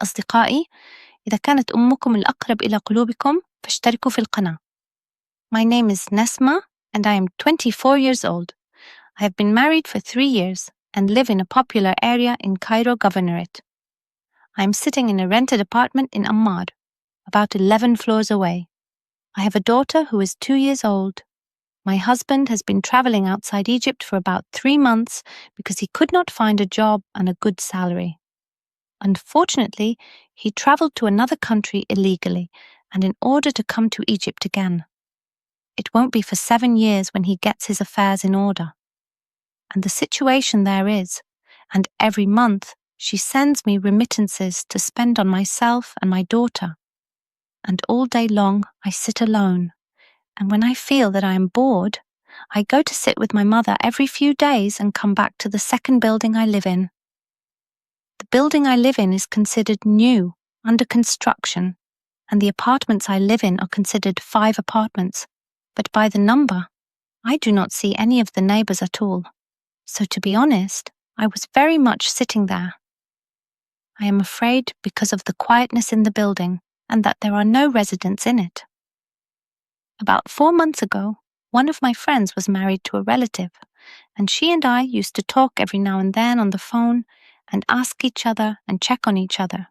أصدقائي، إذا كانت أمكم الأقرب إلى قلوبكم فاشتركوا في القناة. My name is Nesma and I am 24 years old. I have been married for 3 years and live in a popular area in Cairo Governorate. I am sitting in a rented apartment in Ammar, about 11 floors away. I have a daughter who is 2 years old. My husband has been traveling outside Egypt for about 3 months because he could not find a job and a good salary. Unfortunately, he traveled to another country illegally and in order to come to Egypt again. It won't be for 7 years when he gets his affairs in order. And the situation there is, and every month she sends me remittances to spend on myself and my daughter. And all day long I sit alone. And when I feel that I am bored, I go to sit with my mother every few days and come back to the second building I live in. The building I live in is considered new, under construction, and the apartments I live in are considered 5 apartments, but by the number, I do not see any of the neighbors at all. So to be honest, I was very much sitting there. I am afraid because of the quietness in the building and that there are no residents in it. About 4 months ago, one of my friends was married to a relative, and she and I used to talk every now and then on the phone and ask each other and check on each other.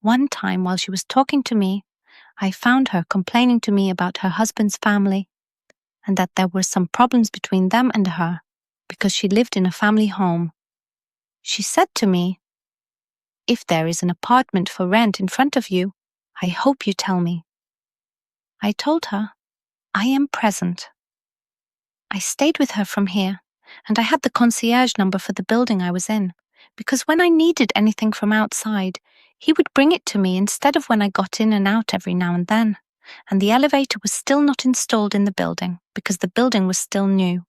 One time while she was talking to me, I found her complaining to me about her husband's family and that there were some problems between them and her because she lived in a family home. She said to me, "If there is an apartment for rent in front of you, I hope you tell me." I told her, "I am present." I stayed with her from here, and I had the concierge number for the building I was in, because when I needed anything from outside, he would bring it to me instead of when I got in and out every now and then, and the elevator was still not installed in the building because the building was still new.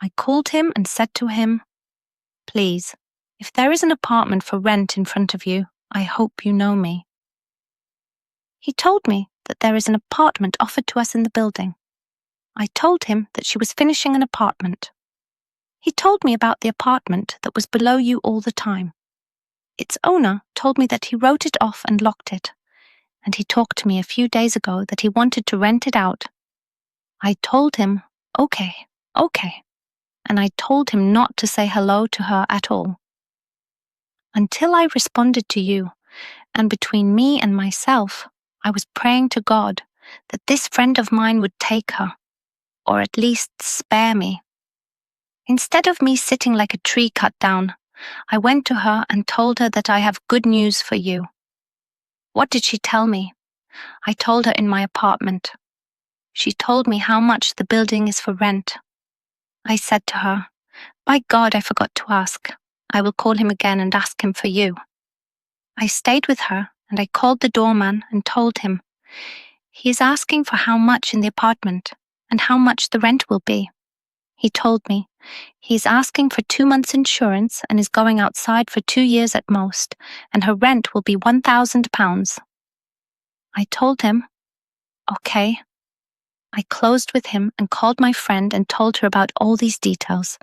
I called him and said to him, "Please, if there is an apartment for rent in front of you, I hope you know me." He told me that there is an apartment offered to us in the building. I told him that she was finishing an apartment. He told me about the apartment that was below you all the time. Its owner told me that he wrote it off and locked it, and he talked to me a few days ago that he wanted to rent it out. I told him, okay, and I told him not to say hello to her at all. Until I responded to you, and between me and myself, I was praying to God that this friend of mine would take her, or at least spare me. Instead of me sitting like a tree cut down, I went to her and told her that I have good news for you. What did she tell me? I told her in my apartment. She told me how much the building is for rent. I said to her, "By God, I forgot to ask. I will call him again and ask him for you." I stayed with her and I called the doorman and told him, "He is asking for how much in the apartment and how much the rent will be." He told me, "He is asking for 2 months' insurance and is going outside for 2 years at most, and her rent will be £1,000. I told him, "Okay." I closed with him and called my friend and told her about all these details.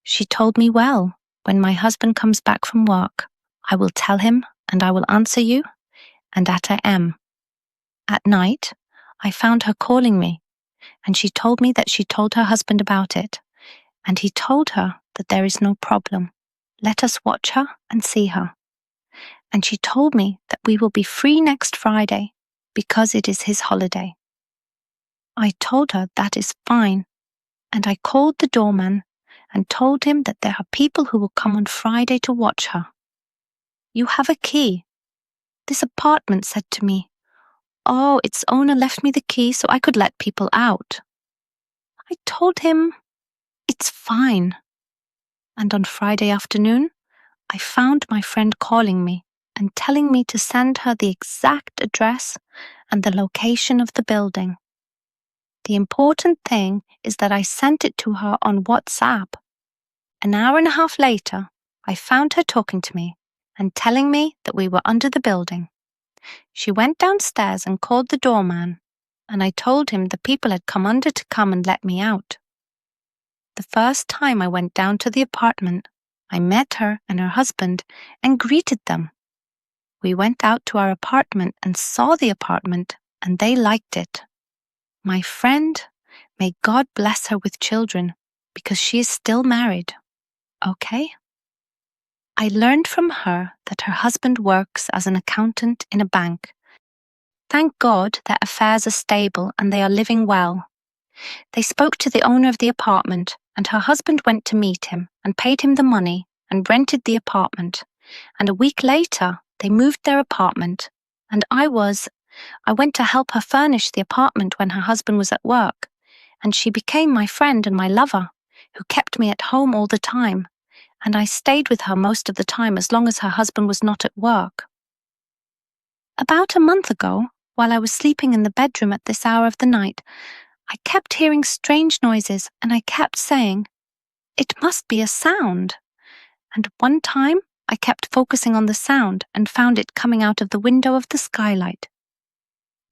She told me, "Well, when my husband comes back from work, I will tell him and I will answer you," and that I am. At night, I found her calling me, and she told me that she told her husband about it, and he told her that there is no problem. Let us watch her and see her. And she told me that we will be free next Friday because it is his holiday. I told her that is fine, and I called the doorman and told him that there are people who will come on Friday to watch her. "You have a key." This apartment said to me, "Oh, its owner left me the key so I could let people out." I told him, "It's fine." And on Friday afternoon, I found my friend calling me and telling me to send her the exact address and the location of the building. The important thing is that I sent it to her on WhatsApp. An hour and a half later, I found her talking to me and telling me that we were under the building. She went downstairs and called the doorman, and I told him the people had come under to come and let me out. The first time I went down to the apartment, I met her and her husband and greeted them. We went out to our apartment and saw the apartment, and they liked it. My friend, may God bless her with children, because she is still married. Okay? I learned from her that her husband works as an accountant in a bank. Thank God their affairs are stable and they are living well. They spoke to the owner of the apartment, and her husband went to meet him and paid him the money and rented the apartment. And a week later, they moved their apartment, and I went to help her furnish the apartment when her husband was at work, and she became my friend and my lover, who kept me at home all the time, and I stayed with her most of the time as long as her husband was not at work. About a month ago, while I was sleeping in the bedroom at this hour of the night, I kept hearing strange noises, and I kept saying, "It must be a sound." And one time, I kept focusing on the sound and found it coming out of the window of the skylight.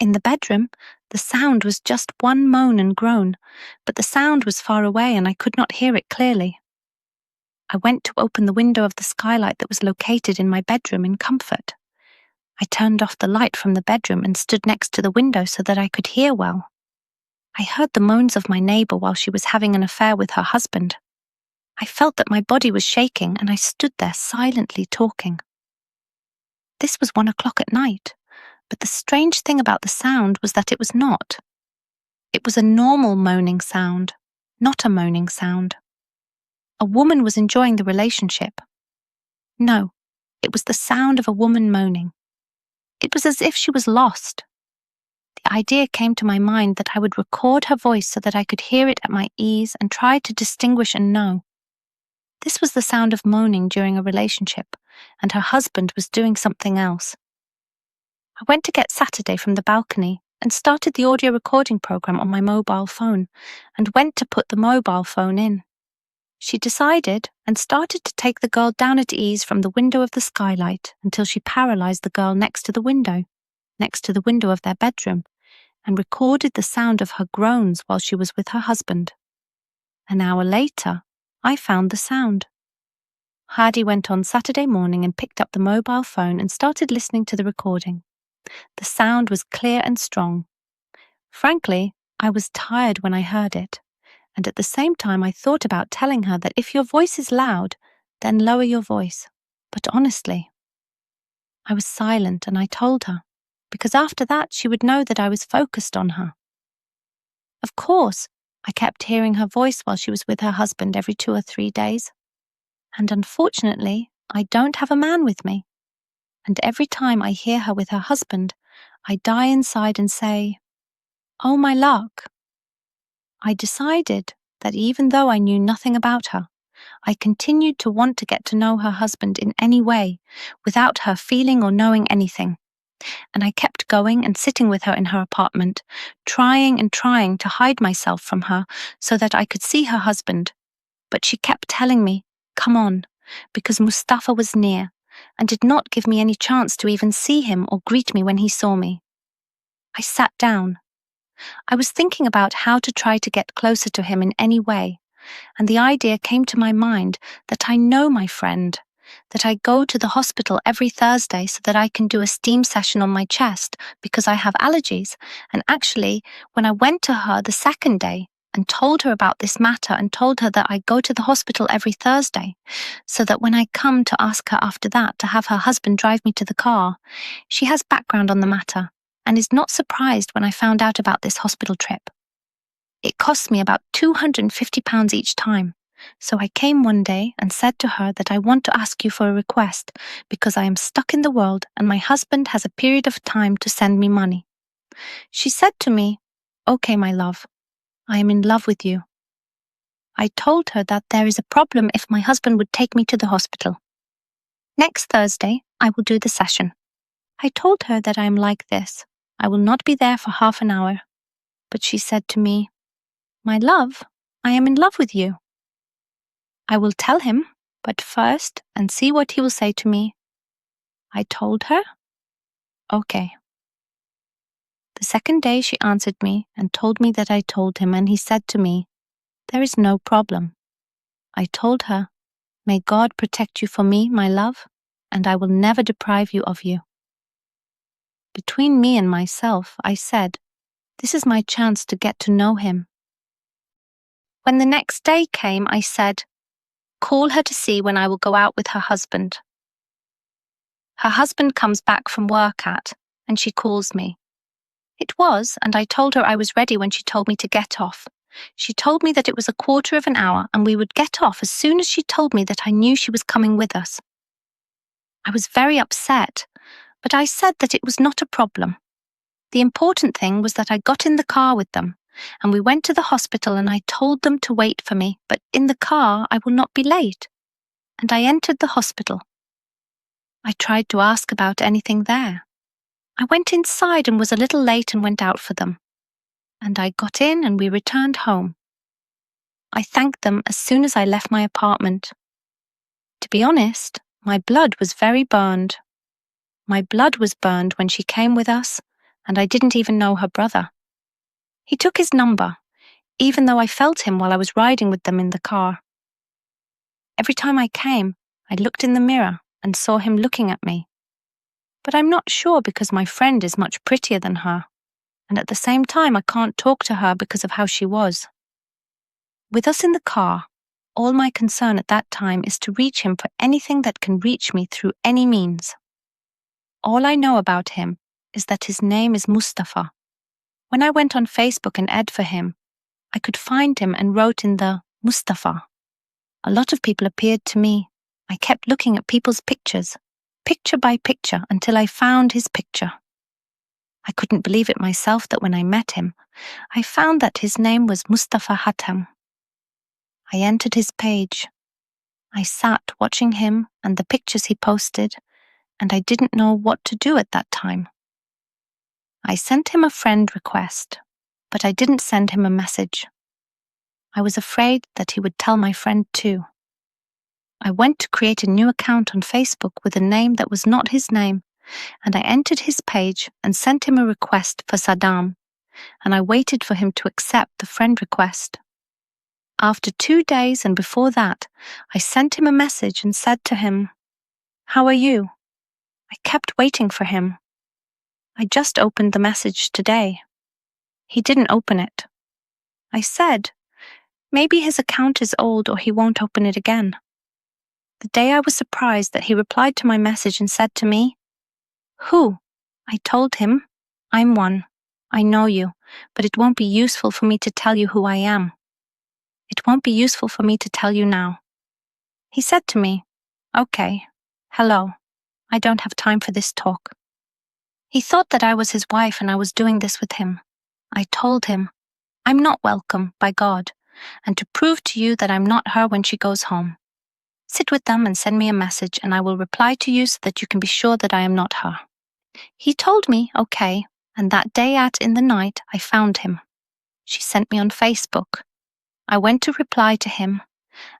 In the bedroom, the sound was just one moan and groan, but the sound was far away and I could not hear it clearly. I went to open the window of the skylight that was located in my bedroom in comfort. I turned off the light from the bedroom and stood next to the window so that I could hear well. I heard the moans of my neighbor while she was having an affair with her husband. I felt that my body was shaking and I stood there silently talking. This was 1 o'clock at night, but the strange thing about the sound was that it was not. It was a normal moaning sound, not a moaning sound. A woman was enjoying the relationship. No, it was the sound of a woman moaning. It was as if she was lost. The idea came to my mind that I would record her voice so that I could hear it at my ease and try to distinguish and know. This was the sound of moaning during a relationship, and her husband was doing something else. I went to get Saturday from the balcony and started the audio recording program on my mobile phone and went to put the mobile phone in. She decided and started to take the girl down at ease from the window of the skylight until she paralyzed the girl next to the window of their bedroom, and recorded the sound of her groans while she was with her husband. An hour later, I found the sound. Hardy went on Saturday morning and picked up the mobile phone and started listening to the recording. The sound was clear and strong. Frankly, I was tired when I heard it, and at the same time I thought about telling her that if your voice is loud, then lower your voice. But honestly, I was silent and I told her, because after that she would know that I was focused on her. Of course, I kept hearing her voice while she was with her husband every 2 or 3 days. And unfortunately, I don't have a man with me. And every time I hear her with her husband, I die inside and say, "Oh, my luck." I decided that even though I knew nothing about her, I continued to want to get to know her husband in any way, without her feeling or knowing anything. And I kept going and sitting with her in her apartment, trying and trying to hide myself from her so that I could see her husband. But she kept telling me, "Come on," because Mustafa was near and did not give me any chance to even see him or greet me when he saw me. I sat down. I was thinking about how to try to get closer to him in any way, and the idea came to my mind that I know my friend, that I go to the hospital every Thursday so that I can do a steam session on my chest because I have allergies. And actually, when I went to her the second day and told her about this matter and told her that I go to the hospital every Thursday, so that when I come to ask her after that to have her husband drive me to the car, she has background on the matter and is not surprised when I found out about this hospital trip. It cost me about £250 each time. So I came one day and said to her that I want to ask you for a request because I am stuck in the world and my husband has a period of time to send me money. She said to me, "Okay, my love, I am in love with you." I told her that there is a problem if my husband would take me to the hospital. Next Thursday, I will do the session. I told her that I am like this. I will not be there for half an hour. But she said to me, "My love, I am in love with you." I will tell him, but first, and see what he will say to me. I told her, "Okay." The second day she answered me and told me that I told him, and he said to me, "There is no problem." I told her, "May God protect you for me, my love, and I will never deprive you of you." between me and myself, I said, this is my chance to get to know him. When the next day came, I said, call her to see when I will go out with her husband. Her husband comes back from work and she calls me. It was, and I told her I was ready when she told me to get off. She told me that it was a quarter of an hour and we would get off as soon as she told me that I knew she was coming with us. I was very upset, but I said that it was not a problem. The important thing was that I got in the car with them, and we went to the hospital and I told them to wait for me, but in the car I will not be late. And I entered the hospital. I tried to ask about anything there. I went inside and was a little late and went out for them. And I got in and we returned home. I thanked them as soon as I left my apartment. To be honest, my blood was very burned. My blood was burned when she came with us, and I didn't even know her brother. He took his number, even though I felt him while I was riding with them in the car. Every time I came, I looked in the mirror and saw him looking at me. But I'm not sure because my friend is much prettier than her, and at the same time I can't talk to her because of how she was. With us in the car, all my concern at that time is to reach him for anything that can reach me through any means. All I know about him is that his name is Mustafa. When I went on Facebook and Ed for him, I could find him and wrote in the Mustafa. A lot of people appeared to me. I kept looking at people's pictures, picture by picture, until I found his picture. I couldn't believe it myself that when I met him, I found that his name was Mustafa Hatem. I entered his page. I sat watching him and the pictures he posted, and I didn't know what to do at that time. I sent him a friend request, but I didn't send him a message. I was afraid that he would tell my friend too. I went to create a new account on Facebook with a name that was not his name, and I entered his page and sent him a request for Saddam, and I waited for him to accept the friend request. After 2 days and before that, I sent him a message and said to him, "How are you?" I kept waiting for him. I just opened the message today. He didn't open it. I said, maybe his account is old or he won't open it again. The day I was surprised that he replied to my message and said to me, "Who?" I told him, "I'm one. I know you, but it won't be useful for me to tell you who I am. It won't be useful for me to tell you now." He said to me, "Okay, hello. I don't have time for this talk." He thought that I was his wife and I was doing this with him. I told him, "I'm not welcome by God, and to prove to you that I'm not her when she goes home. Sit with them and send me a message and I will reply to you so that you can be sure that I am not her." He told me, okay, and that day in the night I found him. She sent me on Facebook. I went to reply to him,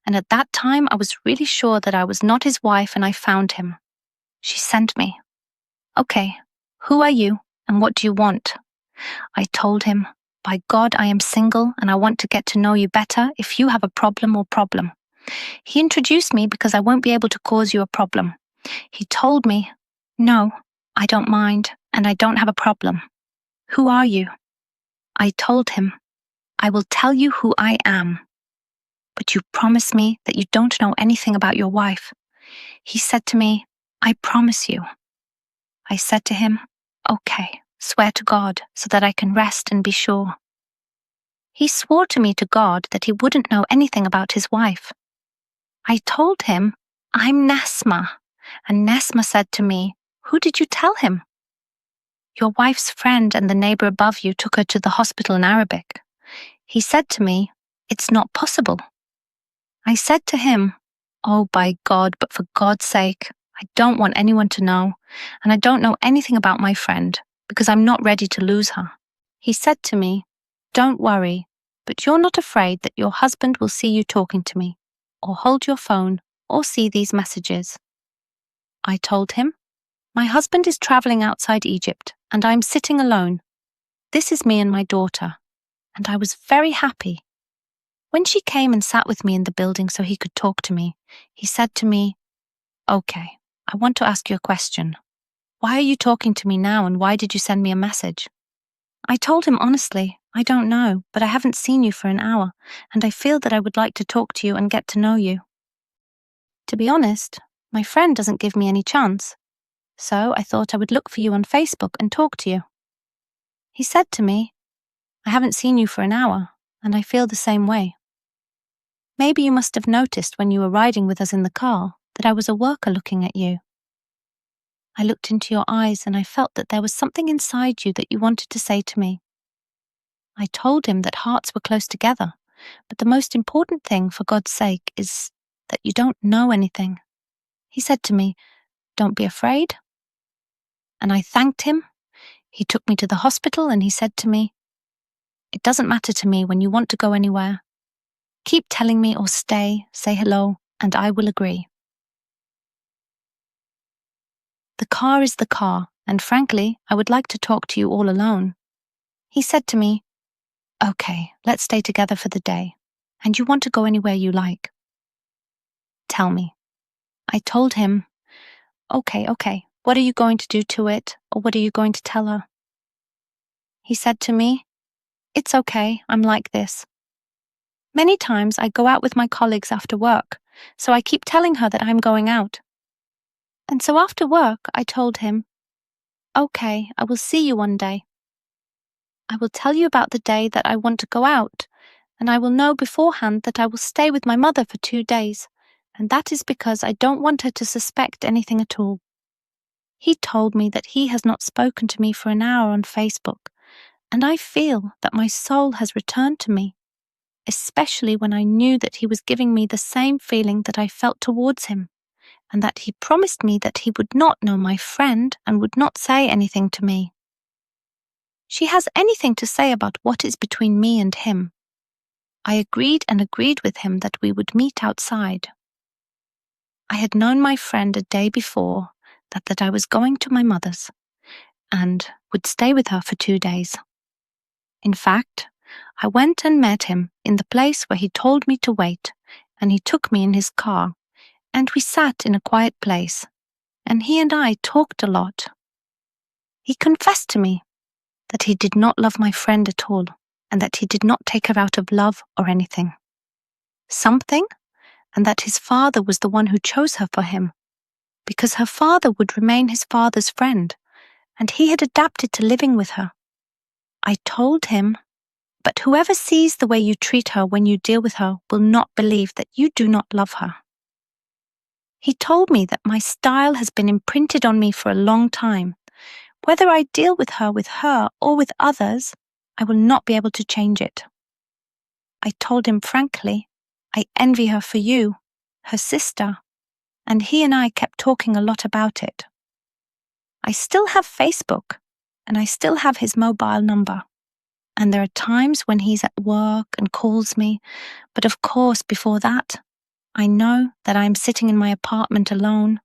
and at that time I was really sure that I was not his wife and I found him. She sent me, "Okay, who are you and what do you want?" I told him, "By God, I am single and I want to get to know you better if you have a problem. He introduced me because I won't be able to cause you a problem. He told me, "No, I don't mind and I don't have a problem. Who are you?" I told him, "I will tell you who I am. But you promise me that you don't know anything about your wife." He said to me, "I promise you." I said to him, "Okay, swear to God so that I can rest and be sure." He swore to me to God that he wouldn't know anything about his wife. I told him, "I'm Nesma," and Nesma said to me, "Who did you tell him?" "Your wife's friend and the neighbor above you took her to the hospital in Arabic." He said to me, "It's not possible." I said to him, "Oh, by God, but for God's sake, I don't want anyone to know, and I don't know anything about my friend, because I'm not ready to lose her." He said to me, "Don't worry, but you're not afraid that your husband will see you talking to me, or hold your phone, or see these messages." I told him, "My husband is traveling outside Egypt, and I'm sitting alone. This is me and my daughter." And I was very happy. When she came and sat with me in the building so he could talk to me, he said to me, "Okay, I want to ask you a question. Why are you talking to me now, and why did you send me a message? I told him honestly, I don't know, but I haven't seen you for an hour, and I feel that I would like to talk to you and get to know you. To be honest, my friend doesn't give me any chance, so I thought I would look for you on Facebook and talk to you. He said to me, I haven't seen you for an hour, and I feel the same way. Maybe you must have noticed when you were riding with us in the car that I was a worker looking at you. I looked into your eyes and I felt that there was something inside you that you wanted to say to me. I told him that hearts were close together, but the most important thing for God's sake is that you don't know anything. He said to me, don't be afraid. And I thanked him. He took me to the hospital and he said to me, it doesn't matter to me when you want to go anywhere. Keep telling me or say hello, and I will agree. The car is the car, and frankly, I would like to talk to you all alone. He said to me, okay, let's stay together for the day, and you want to go anywhere you like. Tell me. I told him, okay, what are you going to do to it, or what are you going to tell her? He said to me, it's okay, I'm like this. Many times I go out with my colleagues after work, so I keep telling her that I'm going out. And so after work, I told him, okay, I will see you one day. I will tell you about the day that I want to go out, and I will know beforehand that I will stay with my mother for 2 days, and that is because I don't want her to suspect anything at all. He told me that he has not spoken to me for an hour on Facebook, and I feel that my soul has returned to me, especially when I knew that he was giving me the same feeling that I felt towards him, and that he promised me that he would not know my friend and would not say anything to me. She has anything to say about what is between me and him. I agreed with him that we would meet outside. I had known my friend a day before that I was going to my mother's and would stay with her for 2 days. In fact, I went and met him in the place where he told me to wait, and he took me in his car, and we sat in a quiet place, and he and I talked a lot. He confessed to me that he did not love my friend at all, and that he did not take her out of love or anything. Something, and that his father was the one who chose her for him, because her father would remain his father's friend, and he had adapted to living with her. I told him, but whoever sees the way you treat her when you deal with her will not believe that you do not love her. He told me that my style has been imprinted on me for a long time. Whether I deal with her or with others, I will not be able to change it. I told him frankly, I envy her for you, her sister, and he and I kept talking a lot about it. I still have Facebook, and I still have his mobile number, and there are times when he's at work and calls me, but of course before that, I know that I am sitting in my apartment alone,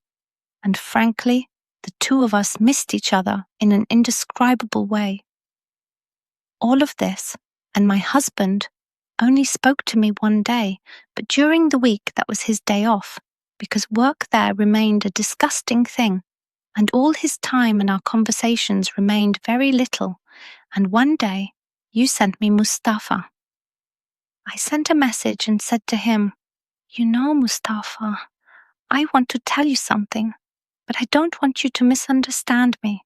and frankly, the two of us missed each other in an indescribable way. All of this, and my husband, only spoke to me one day, but during the week that was his day off, because work there remained a disgusting thing, and all his time and our conversations remained very little, and one day you sent me Mustafa. I sent a message and said to him, you know, Mustafa, I want to tell you something, but I don't want you to misunderstand me.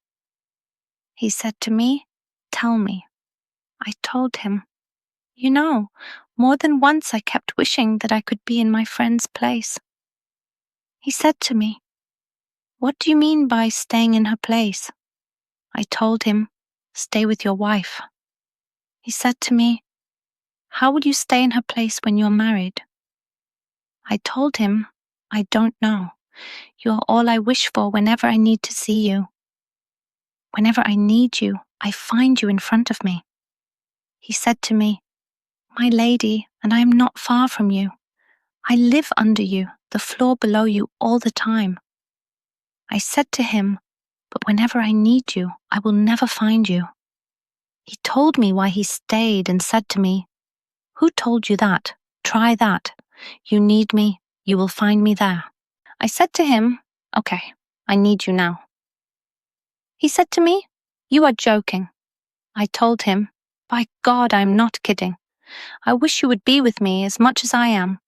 He said to me, tell me. I told him, you know, more than once I kept wishing that I could be in my friend's place. He said to me, what do you mean by staying in her place? I told him, stay with your wife. He said to me, how will you stay in her place when you're married? I told him, I don't know. You are all I wish for whenever I need to see you. Whenever I need you, I find you in front of me. He said to me, my lady, and I am not far from you. I live under you, the floor below you all the time. I said to him, but whenever I need you, I will never find you. He told me why he stayed and said to me, who told you that? Try that. You need me, you will find me there. I said to him, okay, I need you now. He said to me, "You are joking." I told him, "By God, I'm not kidding. I wish you would be with me as much as I am."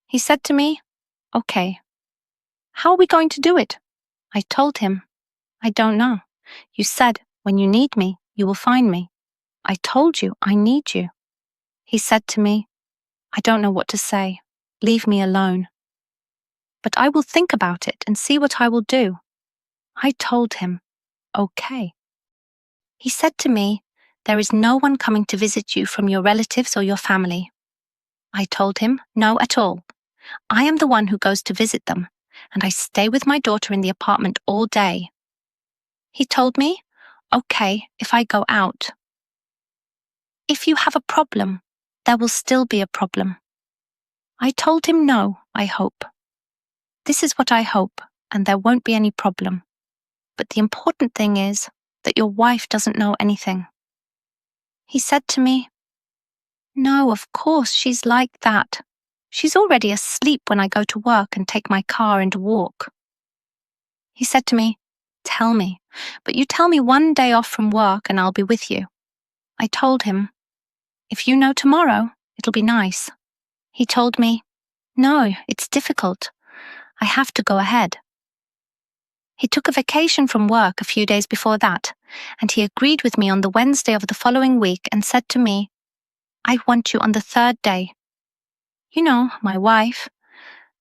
He said to me, "Okay. How are we going to do it?" I told him, "I don't know. You said, when you need me, you will find me. I told you I need you." He said to me, "I don't know what to say. Leave me alone. But I will think about it and see what I will do." I told him, "Okay." He said to me, "There is no one coming to visit you from your relatives or your family." I told him, "No at all. I am the one who goes to visit them, and I stay with my daughter in the apartment all day." He told me, "Okay, if I go out." "If you have a problem, there will still be a problem." I told him, "No, I hope. This is what I hope, and there won't be any problem. But the important thing is that your wife doesn't know anything." He said to me, "No, of course, she's like that. She's already asleep when I go to work and take my car and walk." He said to me, "Tell me, but you tell me one day off from work and I'll be with you." I told him, "If you know tomorrow, it'll be nice." He told me, "No, it's difficult. I have to go ahead." He took a vacation from work a few days before that, and he agreed with me on the Wednesday of the following week and said to me, "I want you on the third day. You know, my wife,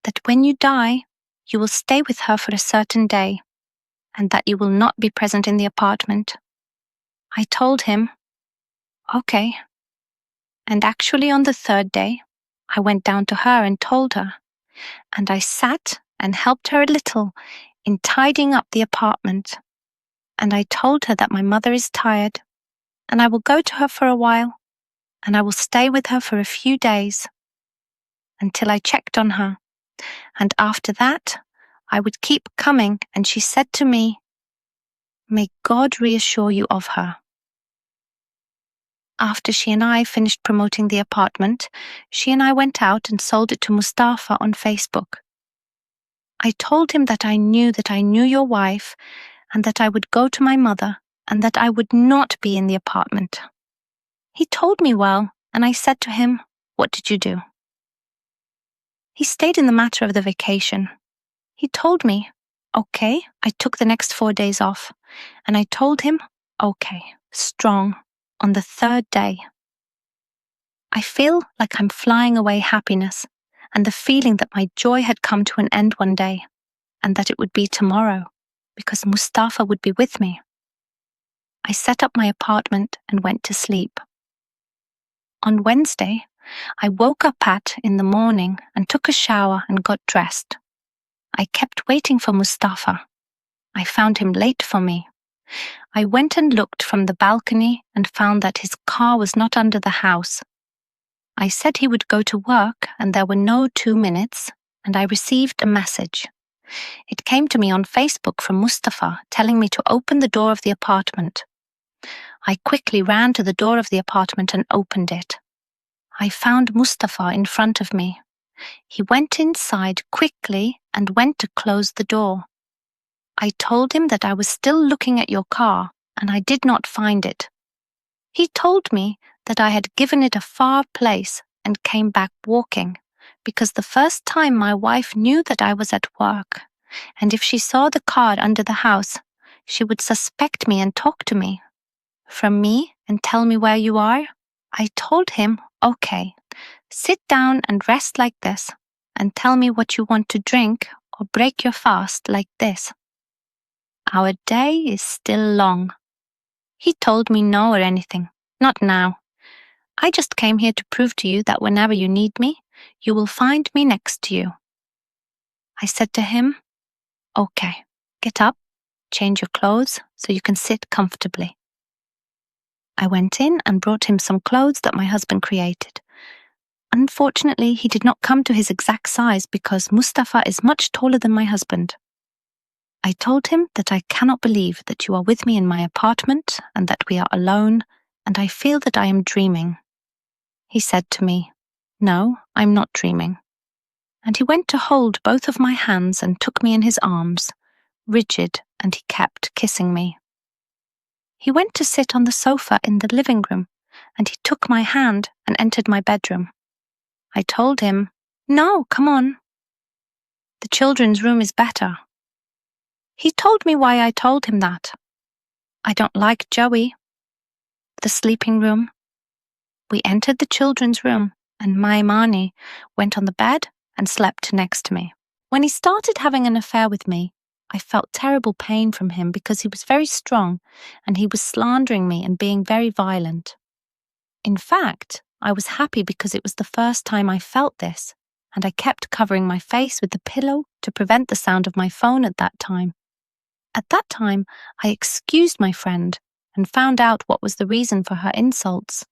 that when you die, you will stay with her for a certain day, and that you will not be present in the apartment." I told him, "Okay." And actually on the third day, I went down to her and told her, and I sat and helped her a little in tidying up the apartment. And I told her that my mother is tired, and I will go to her for a while, and I will stay with her for a few days until I checked on her. And after that, I would keep coming, and she said to me, "May God reassure you of her." After she and I finished promoting the apartment, she and I went out and sold it to Mustafa on Facebook. I told him that I knew your wife, and that I would go to my mother, and that I would not be in the apartment. He told me well, and I said to him, "What did you do?" He stayed in the matter of the vacation. He told me, "Okay." I took the next 4 days off, and I told him, "Okay," strong, on the third day. I feel like I'm flying away happiness, and the feeling that my joy had come to an end one day, and that it would be tomorrow, because Mustafa would be with me. I set up my apartment and went to sleep. On Wednesday, I woke up in the morning and took a shower and got dressed. I kept waiting for Mustafa. I found him late for me. I went and looked from the balcony and found that his car was not under the house. I said he would go to work, and there were no 2 minutes, and I received a message. It came to me on Facebook from Mustafa telling me to open the door of the apartment. I quickly ran to the door of the apartment and opened it. I found Mustafa in front of me. He went inside quickly and went to close the door. I told him that I was still looking at your car and I did not find it. He told me that I had given it a far place and came back walking, because the first time my wife knew that I was at work, and if she saw the car under the house, she would suspect me and talk to me. From me and tell me where you are? I told him, "Okay, sit down and rest like this, and tell me what you want to drink or break your fast like this. Our day is still long." He told me no or anything, not now. I just came here to prove to you that whenever you need me, you will find me next to you. I said to him, "Okay, get up, change your clothes so you can sit comfortably." I went in and brought him some clothes that my husband created. Unfortunately, he did not come to his exact size because Mustafa is much taller than my husband. I told him that I cannot believe that you are with me in my apartment and that we are alone, and I feel that I am dreaming. He said to me, "No, I'm not dreaming." And he went to hold both of my hands and took me in his arms, rigid, and he kept kissing me. He went to sit on the sofa in the living room, and he took my hand and entered my bedroom. I told him, "No, come on. The children's room is better." He told me why I told him that. "I don't like Joey." The sleeping room. We entered the children's room, and Maimani went on the bed and slept next to me. When he started having an affair with me, I felt terrible pain from him because he was very strong and he was slandering me and being very violent. In fact, I was happy because it was the first time I felt this, and I kept covering my face with the pillow to prevent the sound of my phone at that time. At that time, I excused my friend and found out what was the reason for her insults.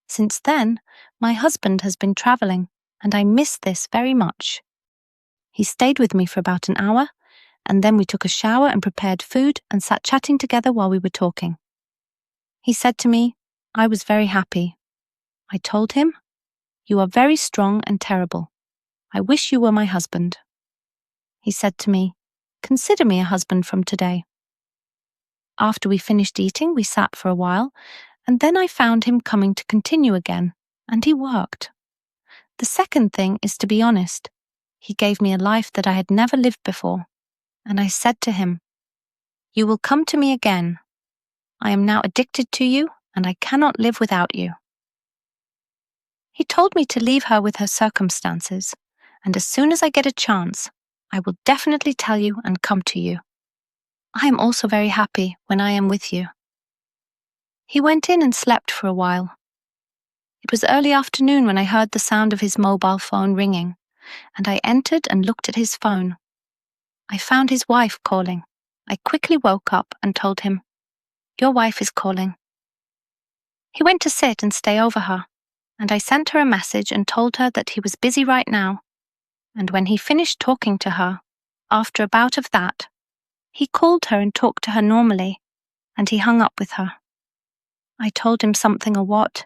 Since then, my husband has been traveling, and I miss this very much. He stayed with me for about an hour, and then we took a shower and prepared food and sat chatting together while we were talking. He said to me, I was very happy. I told him, "You are very strong and terrible. I wish you were my husband." He said to me, "Consider me a husband from today." After we finished eating, we sat for a while, and then I found him coming to continue again, and he worked. The second thing is to be honest. He gave me a life that I had never lived before, and I said to him, "You will come to me again. I am now addicted to you, and I cannot live without you." He told me to leave her with her circumstances, and as soon as I get a chance, I will definitely tell you and come to you. I am also very happy when I am with you. He went in and slept for a while. It was early afternoon when I heard the sound of his mobile phone ringing, and I entered and looked at his phone. I found his wife calling. I quickly woke up and told him, "Your wife is calling." He went to sit and stay over her, and I sent her a message and told her that he was busy right now, and when he finished talking to her, after a bout of that, he called her and talked to her normally, and he hung up with her. I told him something or what,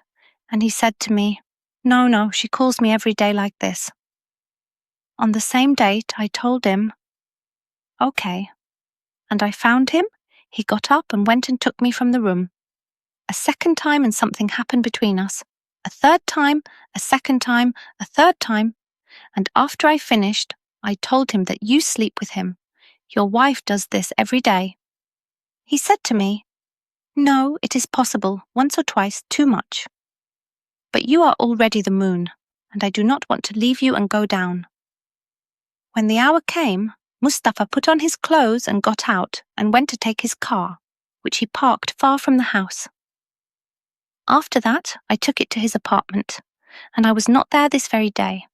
and he said to me, No, she calls me every day like this." On the same date, I told him, "Okay," and I found him. He got up and went and took me from the room. A second time and something happened between us. A third time, a second time, a third time, and after I finished, I told him that you sleep with him. Your wife does this every day. He said to me, "No, it is possible, once or twice, too much. But you are already the moon, and I do not want to leave you and go down." When the hour came, Mustafa put on his clothes and got out and went to take his car, which he parked far from the house. After that, I took it to his apartment, and I was not there this very day.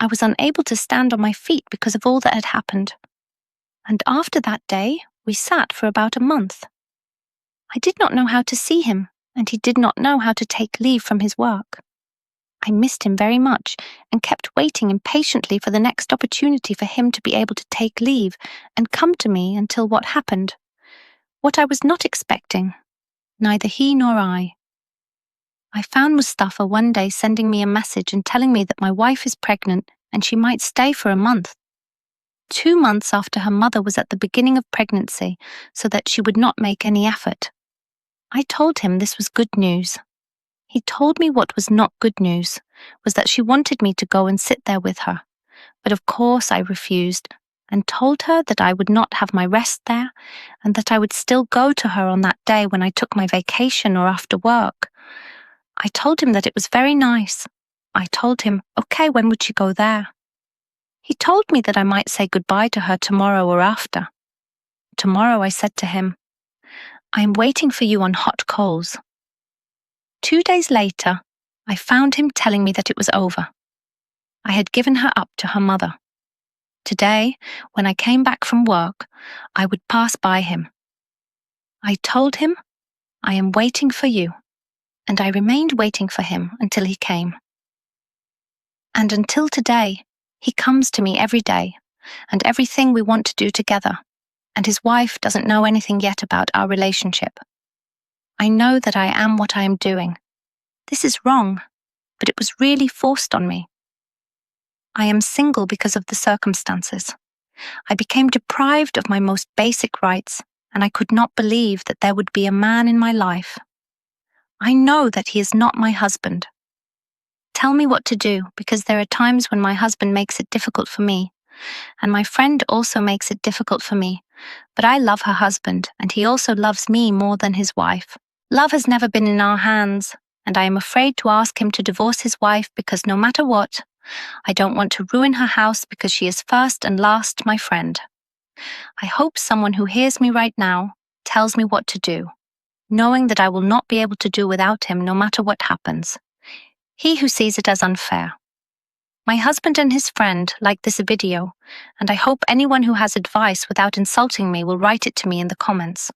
I was unable to stand on my feet because of all that had happened. And after that day, we sat for about a month. I did not know how to see him, and he did not know how to take leave from his work. I missed him very much and kept waiting impatiently for the next opportunity for him to be able to take leave and come to me until what happened. What I was not expecting, neither he nor I. I found Mustafa one day sending me a message and telling me that my wife is pregnant and she might stay for a month. 2 months after her mother was at the beginning of pregnancy, so that she would not make any effort. I told him this was good news. He told me what was not good news was that she wanted me to go and sit there with her. But of course I refused and told her that I would not have my rest there and that I would still go to her on that day when I took my vacation or after work. I told him that it was very nice. I told him, okay, when would she go there? He told me that I might say goodbye to her tomorrow or after. Tomorrow I said to him, I am waiting for you on hot coals. 2 days later, I found him telling me that it was over. I had given her up to her mother. Today, when I came back from work, I would pass by him. I told him, I am waiting for you, and I remained waiting for him until he came. And until today, he comes to me every day, and everything we want to do together, and his wife doesn't know anything yet about our relationship. I know that I am what I am doing. This is wrong, but it was really forced on me. I am single because of the circumstances. I became deprived of my most basic rights, and I could not believe that there would be a man in my life. I know that he is not my husband. Tell me what to do, because there are times when my husband makes it difficult for me, and my friend also makes it difficult for me, but I love her husband, and he also loves me more than his wife. Love has never been in our hands, and I am afraid to ask him to divorce his wife because no matter what, I don't want to ruin her house because she is first and last my friend. I hope someone who hears me right now tells me what to do, knowing that I will not be able to do without him no matter what happens. He who sees it as unfair. My husband and his friend like this video, and I hope anyone who has advice without insulting me will write it to me in the comments.